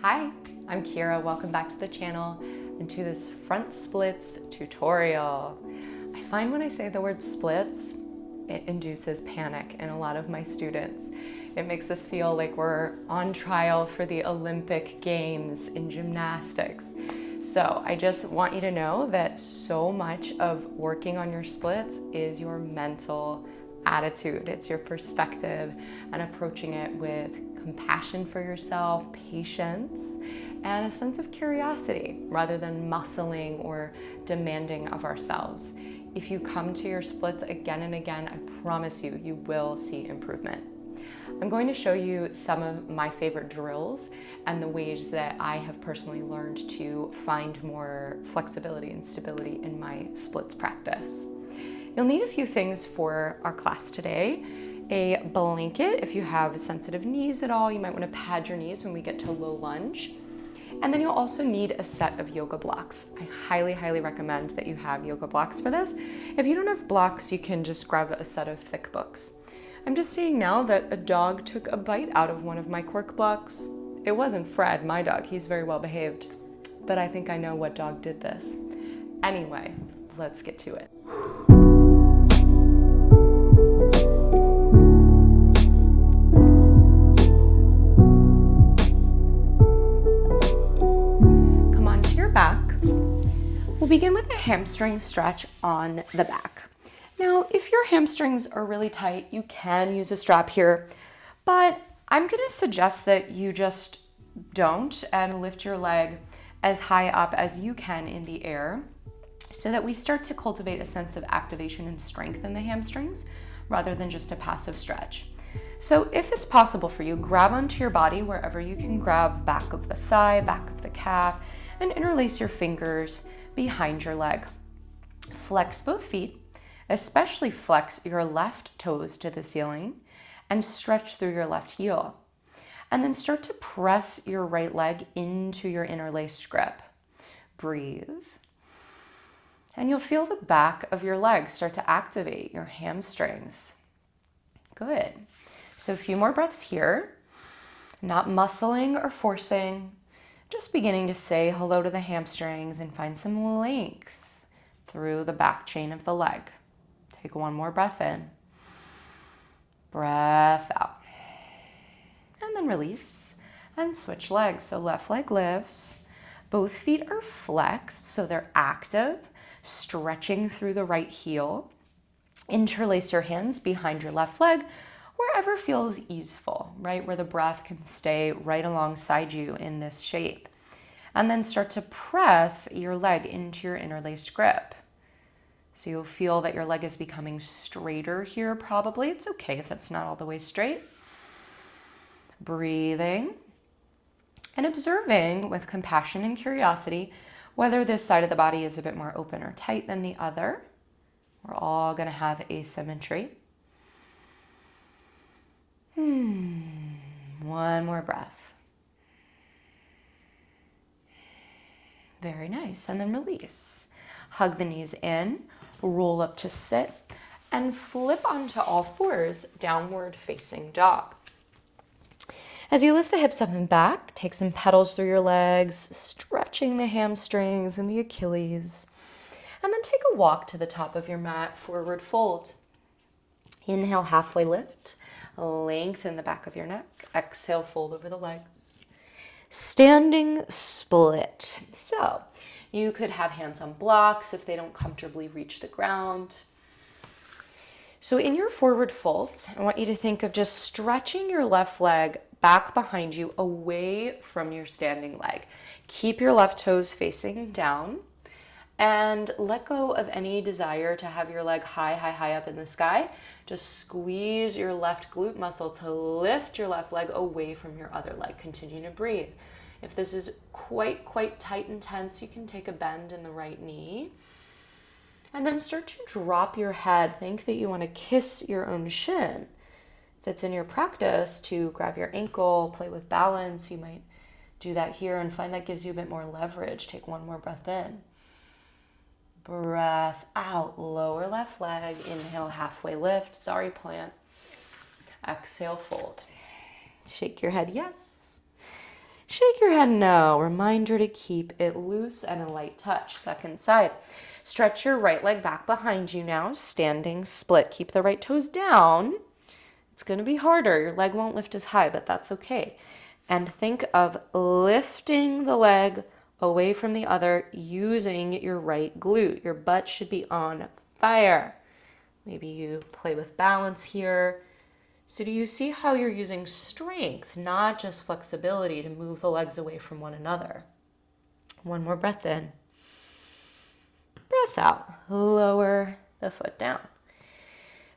Hi, I'm Kira. Welcome back to the channel and to this front splits tutorial. I find when I say the word splits, it induces panic in a lot of my students. It makes us feel like we're on trial for the Olympic Games in gymnastics. So I just want you to know that so much of working on your splits is your mental attitude. It's your perspective and approaching it with compassion for yourself, patience, and a sense of curiosity rather than muscling or demanding of ourselves. If you come to your splits again and again, I promise you, you will see improvement. I'm going to show you some of my favorite drills and the ways that I have personally learned to find more flexibility and stability in my splits practice. You'll need a few things for our class today. A blanket, if you have sensitive knees at all, you might want to pad your knees when we get to low lunge. And then you'll also need a set of yoga blocks. I highly recommend that you have yoga blocks for this. If you don't have blocks, you can just grab a set of thick books. I'm just seeing now that a dog took a bite out of one of my cork blocks. It wasn't Fred, my dog. He's very well behaved. But I think I know what dog did this. Anyway, let's get to it. Come onto your back. We'll begin with a hamstring stretch on the back. Now, if your hamstrings are really tight, you can use a strap here, but I'm going to suggest that you just don't and lift your leg as high up as you can in the air so that we start to cultivate a sense of activation and strength in the hamstrings rather than just a passive stretch. So if it's possible for you, grab onto your body wherever you can grab, back of the thigh, back of the calf, and interlace your fingers behind your leg. Flex both feet. Especially flex your left toes to the ceiling and stretch through your left heel. And then start to press your right leg into your interlaced grip. Breathe. And you'll feel the back of your leg start to activate your hamstrings. Good. So a few more breaths here. Not muscling or forcing. Just beginning to say hello to the hamstrings and find some length through the back chain of the leg. Take one more breath in, breath out, and then release and switch legs. So left leg lifts, both feet are flexed, so they're active, stretching through the right heel. Interlace your hands behind your left leg, wherever feels easeful, right? Where the breath can stay right alongside you in this shape. And then start to press your leg into your interlaced grip. So you'll feel that your leg is becoming straighter here probably. It's okay if it's not all the way straight. Breathing and observing with compassion and curiosity whether this side of the body is a bit more open or tight than the other. We're all going to have asymmetry. One more breath. Very nice. And then release. Hug the knees in. Roll up to sit, and flip onto all fours, downward facing dog. As you lift the hips up and back, take some pedals through your legs, stretching the hamstrings and the Achilles, and then take a walk to the top of your mat, forward fold. Inhale, halfway lift, lengthen the back of your neck, exhale, fold over the legs. Standing split. So you could have hands on blocks if they don't comfortably reach the ground. So in your forward folds, I want you to think of just stretching your left leg back behind you away from your standing leg. Keep your left toes facing down and let go of any desire to have your leg high up in the sky. Just squeeze your left glute muscle to lift your left leg away from your other leg. Continue to breathe. If this is quite tight and tense, you can take a bend in the right knee. And then start to drop your head. Think that you want to kiss your own shin. If it's in your practice to grab your ankle, play with balance, you might do that here and find that gives you a bit more leverage. Take one more breath in. Breath out, lower left leg. Inhale, halfway lift. Sorry, plant. Exhale, fold. Shake your head, yes. Shake shake your head no. Reminder to keep it loose and a light touch. Second side. Stretch your right leg back behind you now. Standing split. Keep the right toes down. It's going to be harder. Your leg won't lift as high, but that's okay. And think of lifting the leg away from the other using your right glute. Your butt should be on fire. Maybe you play with balance here. So do you see how you're using strength, not just flexibility, to move the legs away from one another? One more breath in. Breath out. Lower the foot down.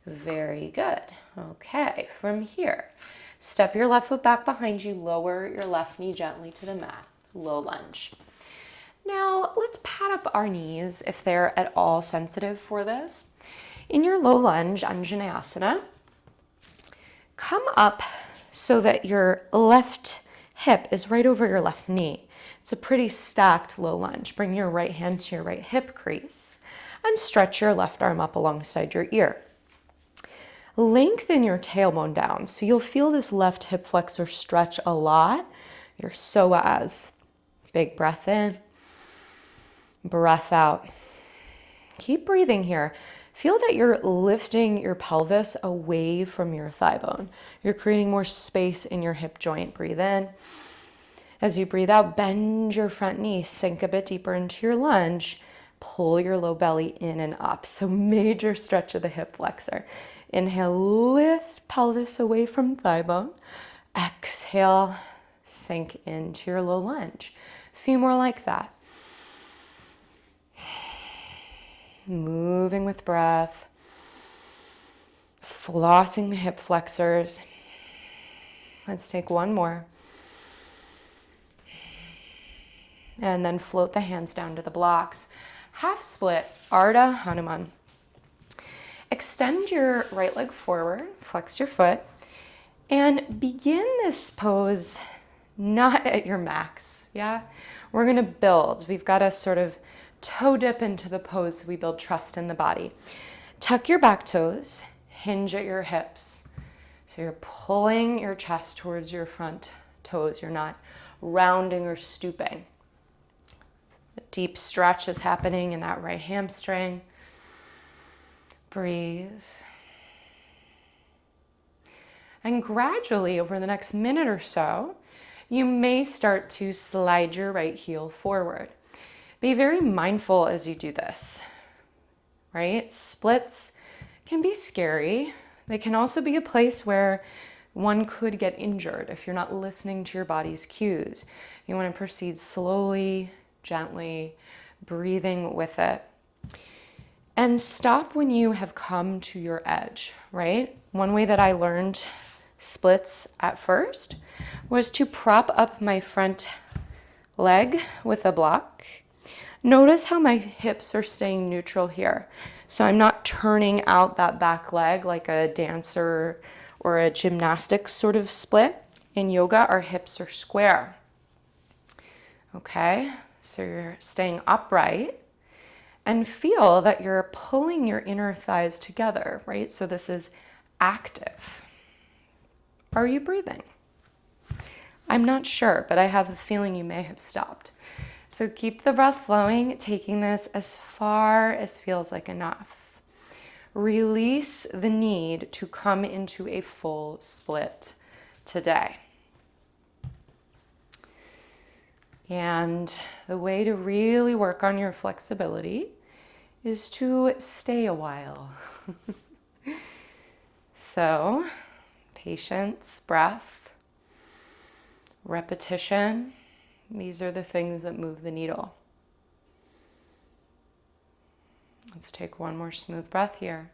Very good. Okay, from here, step your left foot back behind you. Lower your left knee gently to the mat. Low lunge. Now, let's pat up our knees if they're at all sensitive for this. In your low lunge, hanumanasana, come up so that your left hip is right over your left knee. It's a pretty stacked low lunge. Bring your right hand to your right hip crease and stretch your left arm up alongside your ear. Lengthen your tailbone down so you'll feel this left hip flexor stretch a lot. Your psoas. Big breath in, breath out. Keep breathing here. Feel that you're lifting your pelvis away from your thigh bone. You're creating more space in your hip joint. Breathe in. As you breathe out, bend your front knee, sink a bit deeper into your lunge. Pull your low belly in and up. So major stretch of the hip flexor. Inhale, lift pelvis away from thigh bone. Exhale, sink into your low lunge. A few more like that. Moving with breath, flossing the hip flexors. Let's take one more. And then float the hands down to the blocks. Half split, Ardha Hanuman. Extend your right leg forward, flex your foot, and begin this pose not at your max, yeah? We're gonna build. We've got to sort of toe dip into the pose so we build trust in the body. Tuck your back toes, hinge at your hips. So you're pulling your chest towards your front toes. You're not rounding or stooping. A deep stretch is happening in that right hamstring. Breathe. And gradually, over the next minute or so, you may start to slide your right heel forward. Be very mindful as you do this, right? Splits can be scary. They can also be a place where one could get injured if you're not listening to your body's cues. You want to proceed slowly, gently, breathing with it. And stop when you have come to your edge, right? One way that I learned splits at first was to prop up my front leg with a block. Notice how my hips are staying neutral here. So I'm not turning out that back leg like a dancer or a gymnastics sort of split. In yoga, our hips are square. Okay, so you're staying upright and feel that you're pulling your inner thighs together, right? So this is active. Are you breathing? I'm not sure, but I have a feeling you may have stopped. So keep the breath flowing, taking this as far as feels like enough. Release the need to come into a full split today. And the way to really work on your flexibility is to stay a while. So, patience, breath, repetition. These are the things that move the needle. Let's take one more smooth breath here.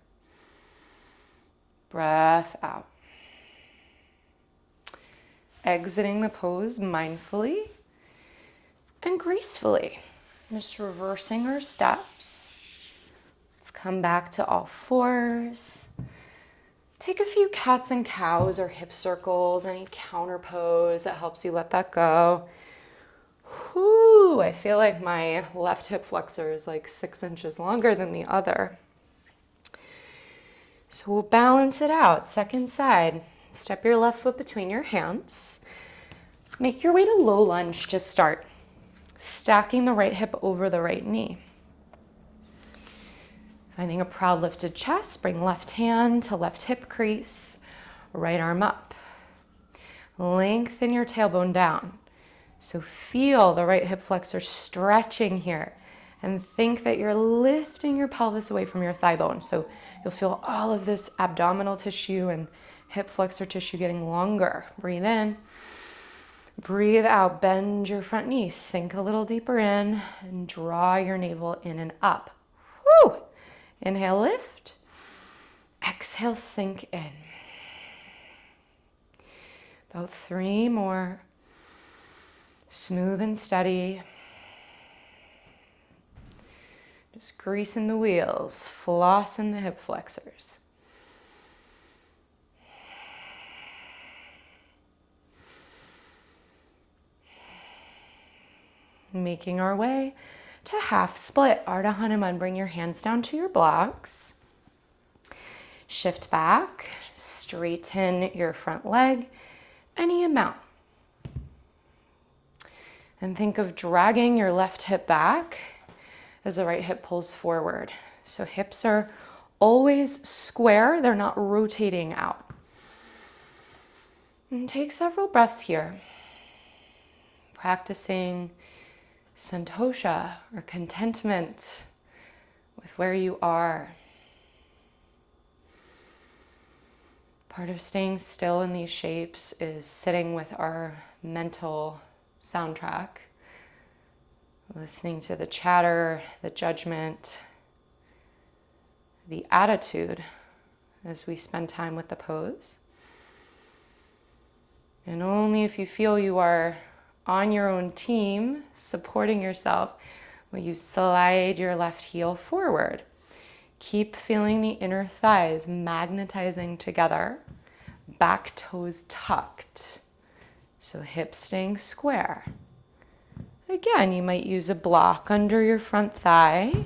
Breath out. Exiting the pose mindfully and gracefully. Just reversing our steps. Let's come back to all fours. Take a few cats and cows or hip circles, any counter pose that helps you let that go. Whew, I feel like my left hip flexor is like 6 inches longer than the other. So we'll balance it out. Second side, step your left foot between your hands. Make your way to low lunge to start. Stacking the right hip over the right knee. Finding a proud lifted chest, bring left hand to left hip crease, right arm up. Lengthen your tailbone down. So feel the right hip flexor stretching here, and think that you're lifting your pelvis away from your thigh bone. So you'll feel all of this abdominal tissue and hip flexor tissue getting longer. Breathe in. Breathe out, bend your front knee, sink a little deeper in, and draw your navel in and up. Woo! Inhale, lift. Exhale, sink in. About 3 more. Smooth and steady. Just greasing the wheels, flossing the hip flexors. Making our way to half split, Ardha Hanuman. Bring your hands down to your blocks. Shift back, straighten your front leg, any amount. And think of dragging your left hip back as the right hip pulls forward. So hips are always square, they're not rotating out. And take several breaths here, practicing santosha, or contentment with where you are. Part of staying still in these shapes is sitting with our mental soundtrack, listening to the chatter, the judgment, the attitude as we spend time with the pose. And only if you feel you are on your own team, supporting yourself, will you slide your left heel forward. Keep feeling the inner thighs magnetizing together, back toes tucked, so hips staying square. Again, you might use a block under your front thigh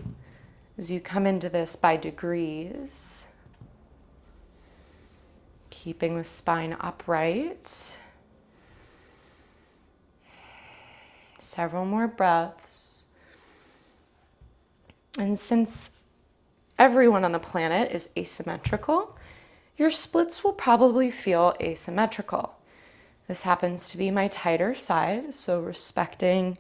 as you come into this by degrees, keeping the spine upright. Several more breaths. And since everyone on the planet is asymmetrical, your splits will probably feel asymmetrical. This happens to be my tighter side, so respecting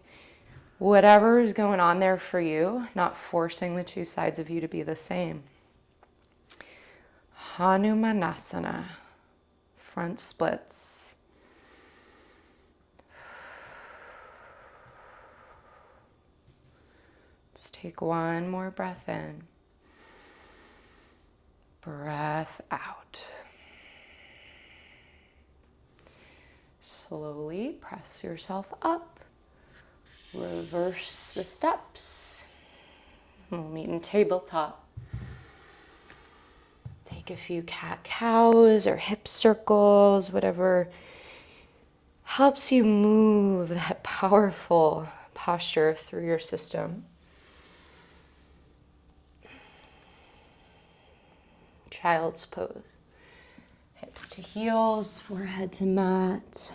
whatever is going on there for you, not forcing the two sides of you to be the same. Hanumanasana, front splits. Let's take one more breath in. Breath out. Slowly press yourself up. Reverse the steps. We'll meet in tabletop. Take a few cat-cows or hip circles, whatever helps you move that powerful posture through your system. Child's pose. Hips to heels, forehead to mat.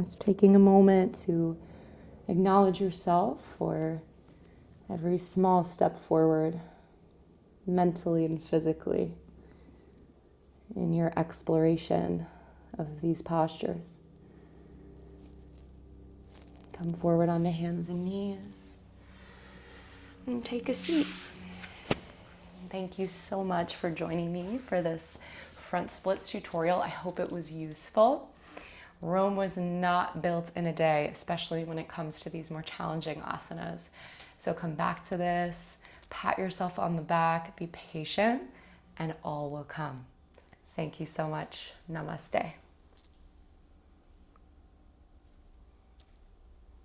Just taking a moment to acknowledge yourself for every small step forward, mentally and physically, in your exploration of these postures. Come forward onto hands and knees and take a seat. Thank you so much for joining me for this front splits tutorial. I hope it was useful. Rome was not built in a day, especially when it comes to these more challenging asanas. So come back to this, pat yourself on the back, be patient, and all will come. Thank you so much. Namaste.